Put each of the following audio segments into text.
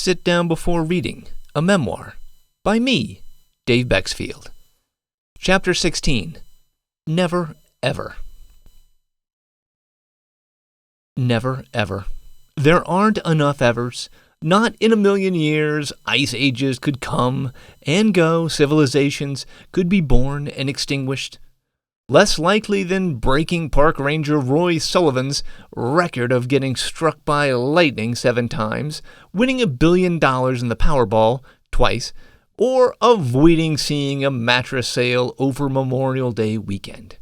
Sit Down Before Reading, a memoir, by me, Dave Bexfield. Chapter 16, Never Ever. Never ever. There aren't enough evers. Not in a million years. Ice ages could come and go. Civilizations could be born and extinguished. Less likely than breaking Park Ranger Roy Sullivan's record of getting struck by lightning 7 times, winning $1 billion in the Powerball twice, or avoiding seeing a mattress sale over Memorial Day weekend.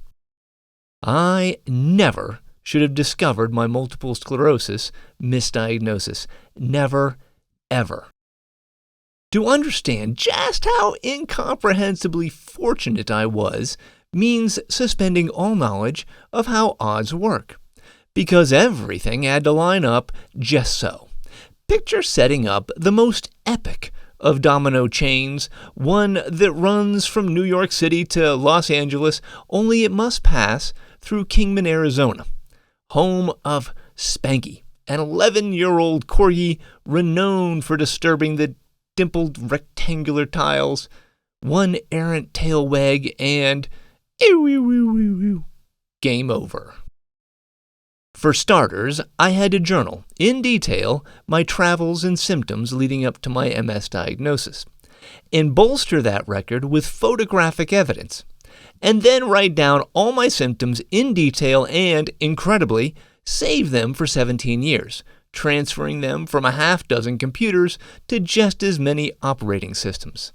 I never should have discovered my multiple sclerosis misdiagnosis. Never, ever. To understand just how incomprehensibly fortunate I was means suspending all knowledge of how odds work, because everything had to line up just so. Picture setting up the most epic of domino chains, one that runs from New York City to Los Angeles, only it must pass through Kingman, Arizona, home of Spanky, an 11-year-old corgi renowned for disturbing the dimpled rectangular tiles, one errant tail wag, and game over. For starters, I had to journal, in detail, my travels and symptoms leading up to my MS diagnosis, and bolster that record with photographic evidence, and then write down all my symptoms in detail and, incredibly, save them for 17 years, transferring them from a half-dozen computers to just as many operating systems.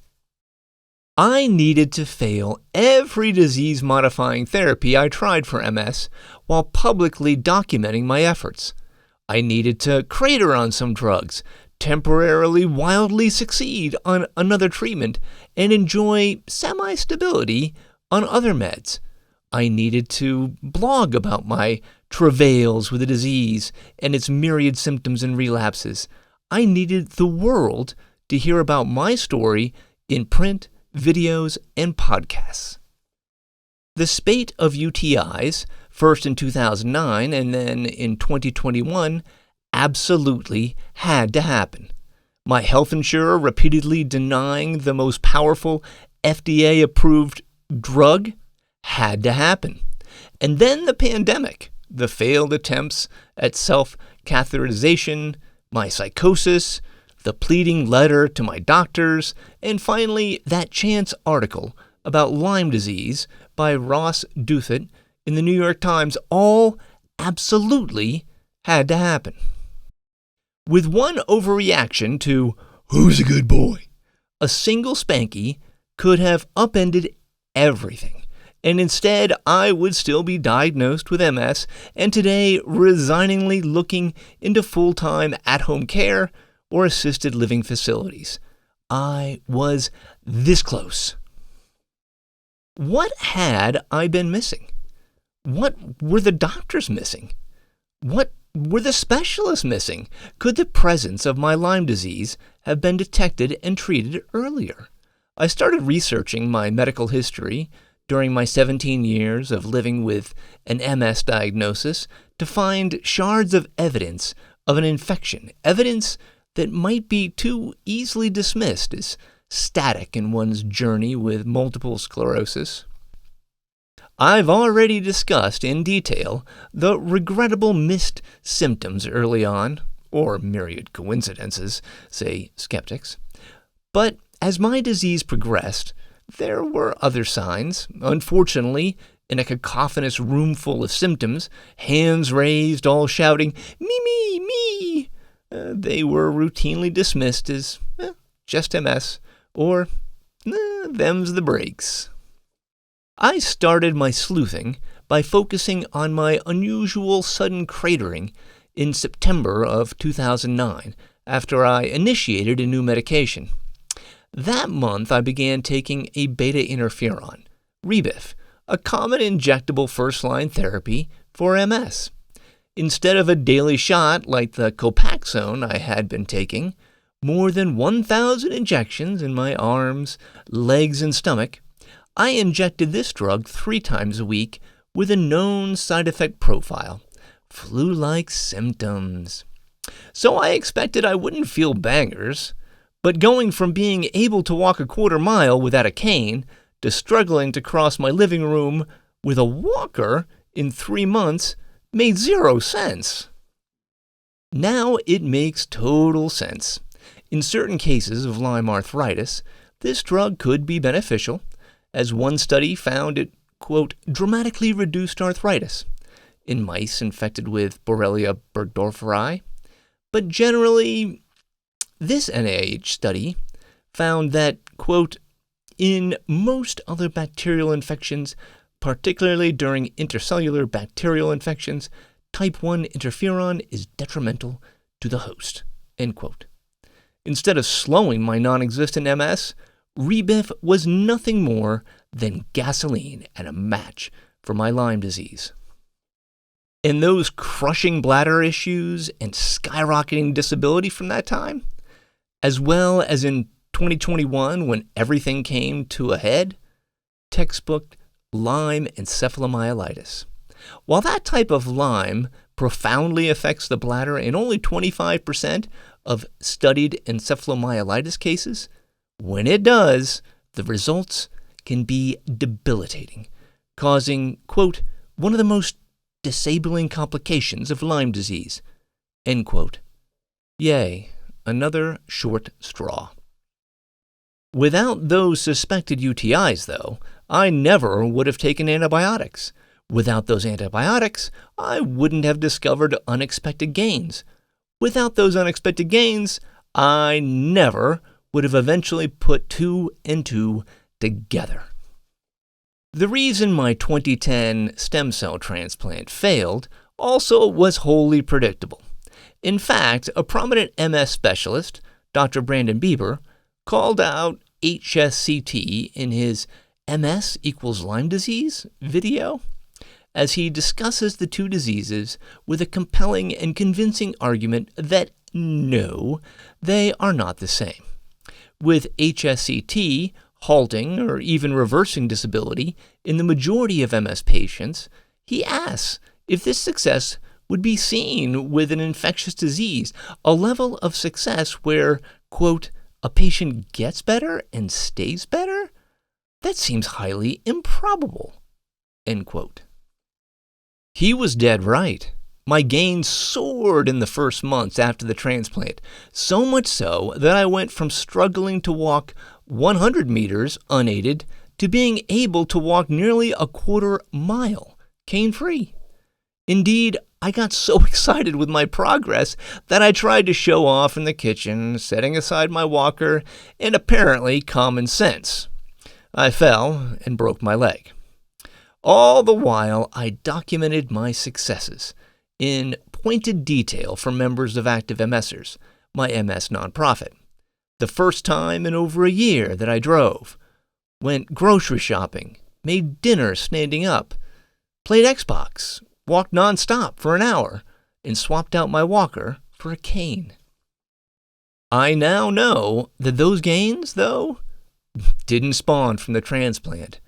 I needed to fail every disease-modifying therapy I tried for MS while publicly documenting my efforts. I needed to crater on some drugs, temporarily wildly succeed on another treatment, and enjoy semi-stability on other meds. I needed to blog about my travails with the disease and its myriad symptoms and relapses. I needed the world to hear about my story in print, videos, and podcasts. The spate of UTIs, first in 2009 and then in 2021, absolutely had to happen. My health insurer repeatedly denying the most powerful FDA-approved drug had to happen. And then the pandemic, the failed attempts at self-catheterization, my psychosis, the pleading letter to my doctors, and finally that chance article about Lyme disease by Ross Douthat in the New York Times all absolutely had to happen. With one overreaction to, "Who's a good boy?" a single Spanky could have upended everything, and instead I would still be diagnosed with MS and today resigningly looking into full-time at-home care or assisted living facilities. I was this close. What had I been missing? What were the doctors missing? What were the specialists missing? Could the presence of my Lyme disease have been detected and treated earlier? I started researching my medical history during my 17 years of living with an MS diagnosis to find shards of evidence of an infection, evidence that might be too easily dismissed as static in one's journey with multiple sclerosis. I've already discussed in detail the regrettable missed symptoms early on, or myriad coincidences, say skeptics. But as my disease progressed, there were other signs. Unfortunately, in a cacophonous room full of symptoms, hands raised, all shouting, "Me, me, me!" They were routinely dismissed as just MS, or them's the breaks. I started my sleuthing by focusing on my unusual sudden cratering in September of 2009 after I initiated a new medication. That month I began taking a beta interferon, Rebif, a common injectable first-line therapy for MS. Instead of a daily shot like the Copaxone I had been taking, more than 1,000 injections in my arms, legs, and stomach, I injected this drug 3 times a week with a known side effect profile, flu-like symptoms. So I expected I wouldn't feel bangers, but going from being able to walk a quarter mile without a cane to struggling to cross my living room with a walker in 3 months made zero sense. Now it makes total sense. In certain cases of Lyme arthritis, this drug could be beneficial, as one study found it, quote, dramatically reduced arthritis in mice infected with Borrelia burgdorferi. But generally, this NIH study found that, quote, in most other bacterial infections, particularly during intercellular bacterial infections, type 1 interferon is detrimental to the host, end quote. Instead of slowing my non-existent MS, Rebif was nothing more than gasoline and a match for my Lyme disease. And those crushing bladder issues and skyrocketing disability from that time, as well as in 2021 when everything came to a head, textbook Lyme encephalomyelitis. While that type of Lyme profoundly affects the bladder in only 25% of studied encephalomyelitis cases, when it does, the results can be debilitating, causing, quote, one of the most disabling complications of Lyme disease, end quote. Yay, another short straw. Without those suspected UTIs, though, I never would have taken antibiotics. Without those antibiotics, I wouldn't have discovered unexpected gains. Without those unexpected gains, I never would have eventually put 2 and 2 together. The reason my 2010 stem cell transplant failed also was wholly predictable. In fact, a prominent MS specialist, Dr. Brandon Bieber, called out HSCT in his MS equals Lyme disease video, as he discusses the two diseases with a compelling and convincing argument that no, they are not the same. With HSCT halting or even reversing disability in the majority of MS patients, he asks if this success would be seen with an infectious disease, a level of success where, quote, a patient gets better and stays better? That seems highly improbable, end quote. He was dead right. My gains soared in the first months after the transplant, so much so that I went from struggling to walk 100 meters unaided to being able to walk nearly a quarter mile, cane-free. Indeed, I got so excited with my progress that I tried to show off in the kitchen, setting aside my walker and apparently common sense. I fell and broke my leg. All the while, I documented my successes in pointed detail for members of Active MSers, my MS nonprofit. The first time in over a year that I drove, went grocery shopping, made dinner standing up, played Xbox, walked nonstop for an hour, and swapped out my walker for a cane. I now know that those gains, though, didn't spawn from the transplant.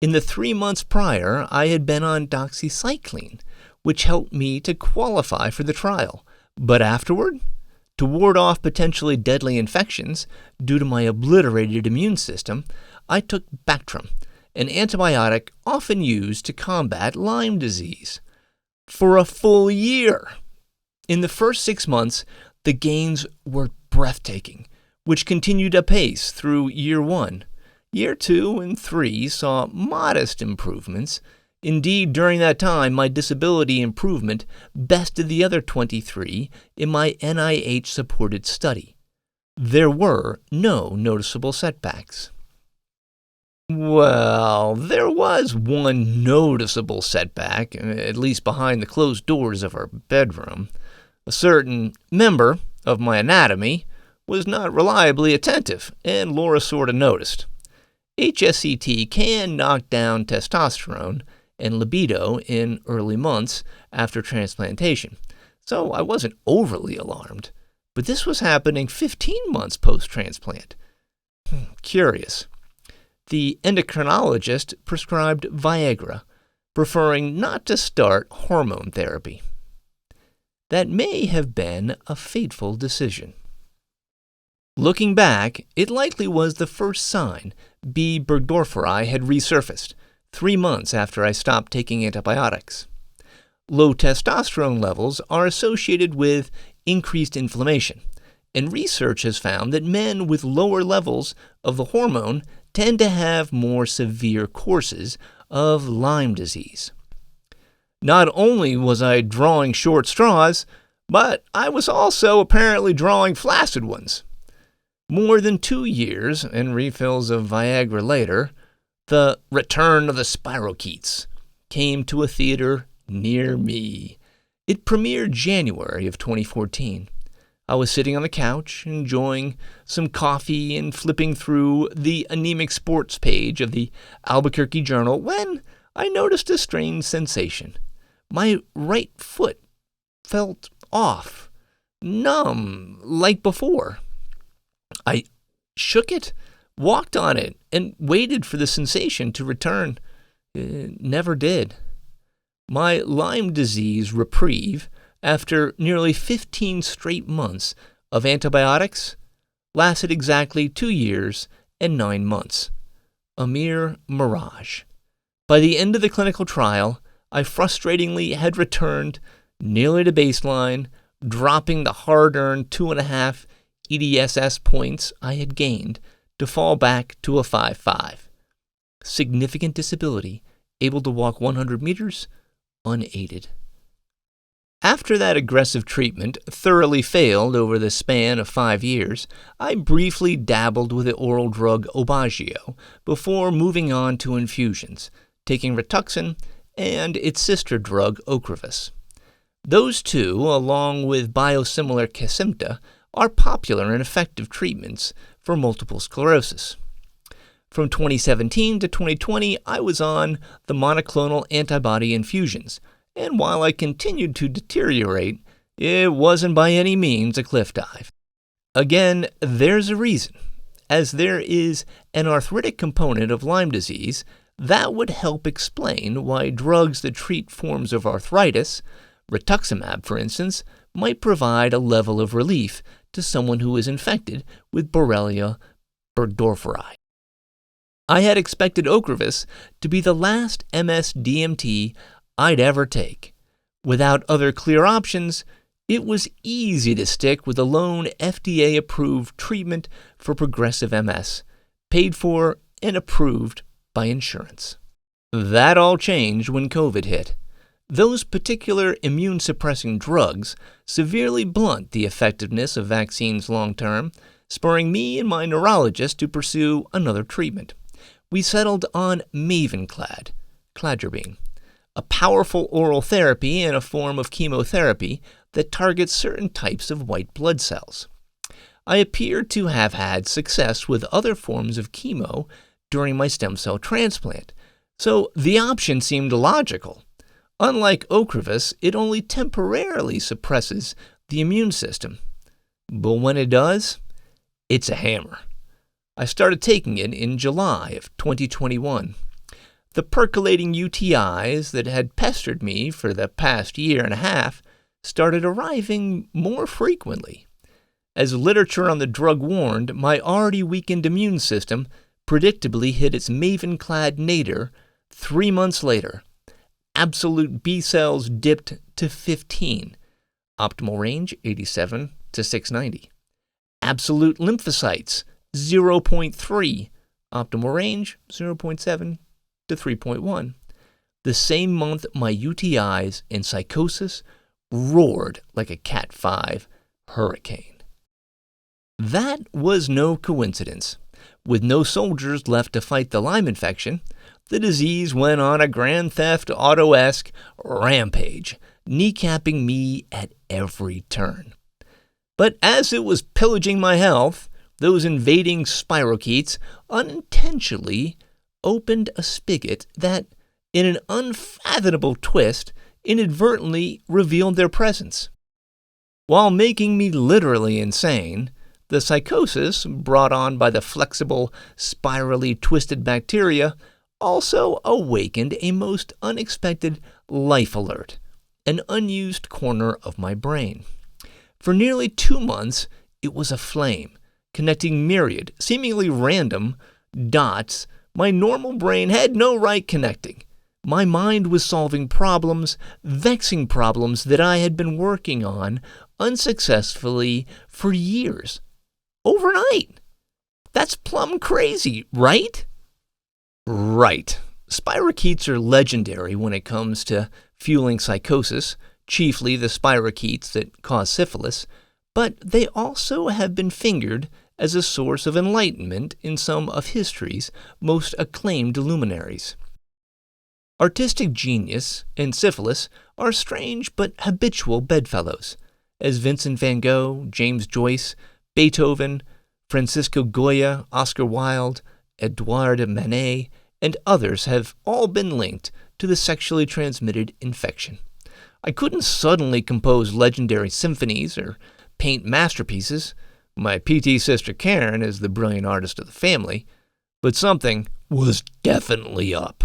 In the 3 months prior, I had been on doxycycline, which helped me to qualify for the trial. But afterward, to ward off potentially deadly infections due to my obliterated immune system, I took Bactrim, an antibiotic often used to combat Lyme disease, for a full year. In the first 6 months, the gains were breathtaking, which continued apace through year 1. Year 2 and 3 saw modest improvements. Indeed, during that time, my disability improvement bested the other 23 in my NIH-supported study. There were no noticeable setbacks. Well, there was one noticeable setback, at least behind the closed doors of our bedroom. A certain member of my anatomy was not reliably attentive, and Laura sort of noticed. HSCT can knock down testosterone and libido in early months after transplantation, so I wasn't overly alarmed. But this was happening 15 months post-transplant. Curious. The endocrinologist prescribed Viagra, preferring not to start hormone therapy. that may have been a fateful decision. Looking back, it likely was the first sign B. burgdorferi had resurfaced 3 months after I stopped taking antibiotics. Low testosterone levels are associated with increased inflammation, and research has found that men with lower levels of the hormone tend to have more severe courses of Lyme disease. Not only was I drawing short straws, but I was also apparently drawing flaccid ones. More than 2 years and refills of Viagra later, the return of the spirochetes came to a theater near me. It premiered January of 2014. I was sitting on the couch, enjoying some coffee and flipping through the anemic sports page of the Albuquerque Journal when I noticed a strange sensation. My right foot felt off, numb, like before. I shook it, walked on it, and waited for the sensation to return. It never did. My Lyme disease reprieve, after nearly 15 straight months of antibiotics, lasted exactly 2 years and 9 months. A mere mirage. By the end of the clinical trial, I frustratingly had returned nearly to baseline, dropping the hard-earned 2.5 EDSS points I had gained to fall back to a 5.5. Significant disability, able to walk 100 meters unaided. After that aggressive treatment thoroughly failed over the span of 5 years, I briefly dabbled with the oral drug Aubagio before moving on to infusions, taking Rituxan and its sister drug Ocrevus. Those two, along with biosimilar Kesimpta, are popular and effective treatments for multiple sclerosis. From 2017 to 2020, I was on the monoclonal antibody infusions, and while I continued to deteriorate, it wasn't by any means a cliff dive. Again, there's a reason. As there is an arthritic component of Lyme disease, that would help explain why drugs that treat forms of arthritis, rituximab for instance, might provide a level of relief to someone who is infected with Borrelia burgdorferi. I had expected Ocrevus to be the last MS-DMT I'd ever take. Without other clear options, it was easy to stick with a lone FDA-approved treatment for progressive MS, paid for and approved by insurance. That all changed when COVID hit. Those particular immune-suppressing drugs severely blunt the effectiveness of vaccines long-term, spurring me and my neurologist to pursue another treatment. We settled on Mavenclad, cladribine, a powerful oral therapy and a form of chemotherapy that targets certain types of white blood cells. I appeared to have had success with other forms of chemo during my stem cell transplant, so the option seemed logical. Unlike Ocrevus, it only temporarily suppresses the immune system. But when it does, it's a hammer. I started taking it in July of 2021. The percolating UTIs that had pestered me for the past year and a half started arriving more frequently. As literature on the drug warned, my already weakened immune system predictably hit its Mavenclad nadir 3 months later. Absolute B cells dipped to 15, optimal range 87 to 690. Absolute lymphocytes 0.3, optimal range 0.7 to 3.1. The same month, my UTIs and psychosis roared like a Cat 5 hurricane. That was no coincidence. With no soldiers left to fight the Lyme infection, the disease went on a Grand Theft Auto-esque rampage, kneecapping me at every turn. But as it was pillaging my health, those invading spirochetes unintentionally opened a spigot that, in an unfathomable twist, inadvertently revealed their presence. While making me literally insane, the psychosis brought on by the flexible, spirally twisted bacteria also awakened a most unexpected life alert, an unused corner of my brain. For nearly 2 months, it was aflame, connecting myriad, seemingly random, dots my normal brain had no right connecting. My mind was solving problems, vexing problems that I had been working on unsuccessfully for years. Overnight. That's plumb crazy, right? Right. Spirochetes are legendary when it comes to fueling psychosis, chiefly the spirochetes that cause syphilis, but they also have been fingered as a source of enlightenment in some of history's most acclaimed luminaries. Artistic genius and syphilis are strange but habitual bedfellows, as Vincent van Gogh, James Joyce, Beethoven, Francisco Goya, Oscar Wilde, Edouard Manet, and others have all been linked to the sexually transmitted infection. I couldn't suddenly compose legendary symphonies or paint masterpieces. My PT sister Karen is the brilliant artist of the family, but something was definitely up.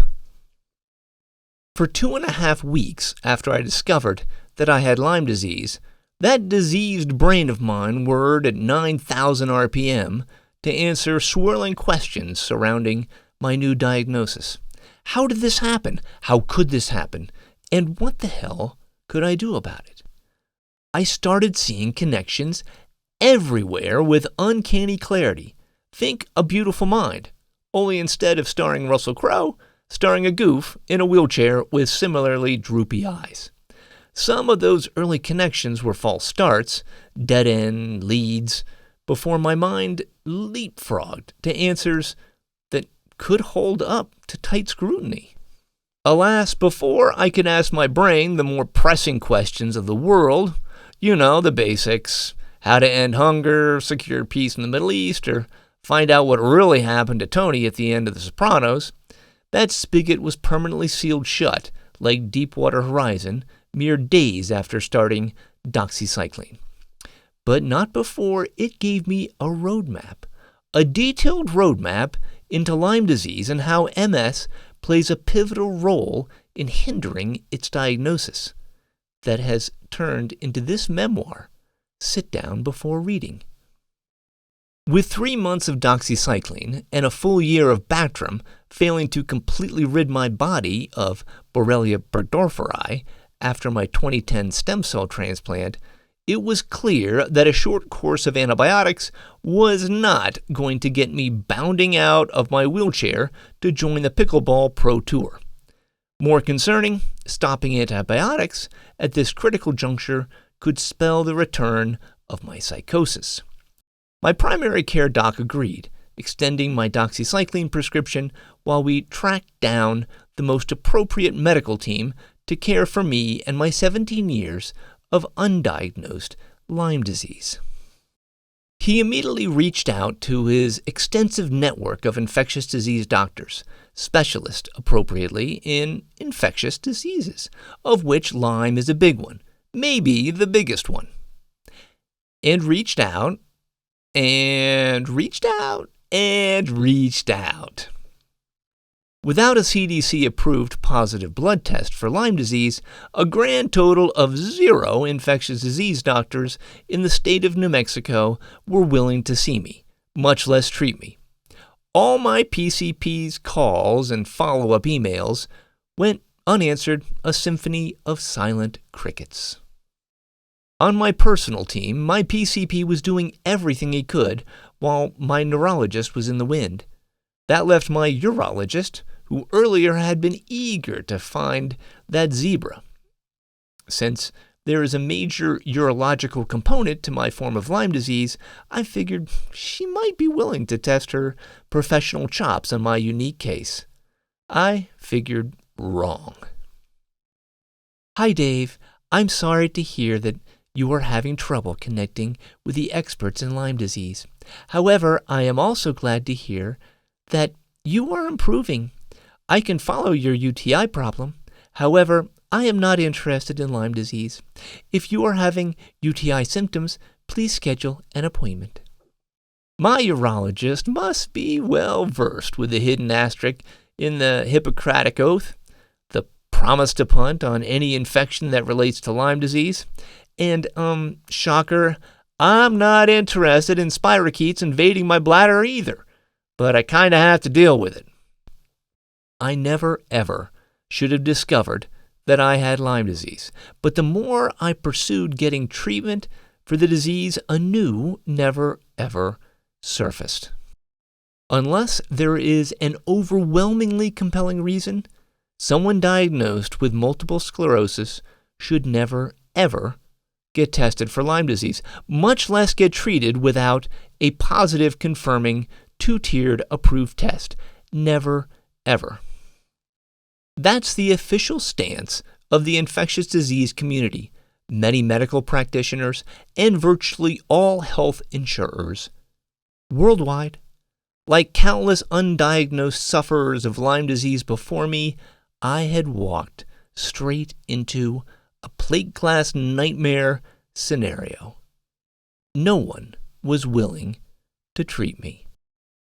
For 2.5 weeks after I discovered that I had Lyme disease, that diseased brain of mine whirred at 9,000 RPM to answer swirling questions surrounding my new diagnosis. How did this happen? How could this happen? And what the hell could I do about it? I started seeing connections everywhere with uncanny clarity. Think A Beautiful Mind, only instead of starring Russell Crowe, starring a goof in a wheelchair with similarly droopy eyes. Some of those early connections were false starts, dead-end leads, before my mind leapfrogged to answers that could hold up to tight scrutiny. Alas, before I could ask my brain the more pressing questions of the world, the basics, how to end hunger, secure peace in the Middle East, or find out what really happened to Tony at the end of The Sopranos, that spigot was permanently sealed shut, like Deepwater Horizon, mere days after starting doxycycline. But not before it gave me a roadmap, a detailed roadmap into Lyme disease and how MS plays a pivotal role in hindering its diagnosis, that has turned into this memoir, Sit Down Before Reading. With 3 months of doxycycline and a full year of Bactrim failing to completely rid my body of Borrelia burgdorferi after my 2010 stem cell transplant, it was clear that a short course of antibiotics was not going to get me bounding out of my wheelchair to join the Pickleball Pro Tour. More concerning, stopping antibiotics at this critical juncture could spell the return of my psychosis. My primary care doc agreed, extending my doxycycline prescription while we tracked down the most appropriate medical team to care for me and my 17 years of undiagnosed Lyme disease. He immediately reached out to his extensive network of infectious disease doctors, specialists appropriately in infectious diseases, of which Lyme is a big one, maybe the biggest one. And reached out, and reached out, and reached out. Without a CDC-approved positive blood test for Lyme disease, a grand total of 0 infectious disease doctors in the state of New Mexico were willing to see me, much less treat me. All my PCP's calls and follow-up emails went unanswered, a symphony of silent crickets. On my personal team, my PCP was doing everything he could while my neurologist was in the wind. That left my urologist, who earlier had been eager to find that zebra. Since there is a major urological component to my form of Lyme disease, I figured she might be willing to test her professional chops on my unique case. I figured wrong. Hi, Dave. I'm sorry to hear that you are having trouble connecting with the experts in Lyme disease. However, I am also glad to hear that you are improving. I can follow your UTI problem. However, I am not interested in Lyme disease. If you are having UTI symptoms, please schedule an appointment. My urologist must be well versed with the hidden asterisk in the Hippocratic Oath, the promise to punt on any infection that relates to Lyme disease. And, shocker, I'm not interested in spirochetes invading my bladder either, but I kind of have to deal with it. I never, ever should have discovered that I had Lyme disease, but the more I pursued getting treatment for the disease, a new never, ever surfaced. Unless there is an overwhelmingly compelling reason, someone diagnosed with multiple sclerosis should never, ever get tested for Lyme disease, much less get treated without a positive confirming two-tiered approved test. Never, ever. That's the official stance of the infectious disease community, many medical practitioners, and virtually all health insurers worldwide. Like countless undiagnosed sufferers of Lyme disease before me, I had walked straight into a plate glass nightmare scenario. No one was willing to treat me.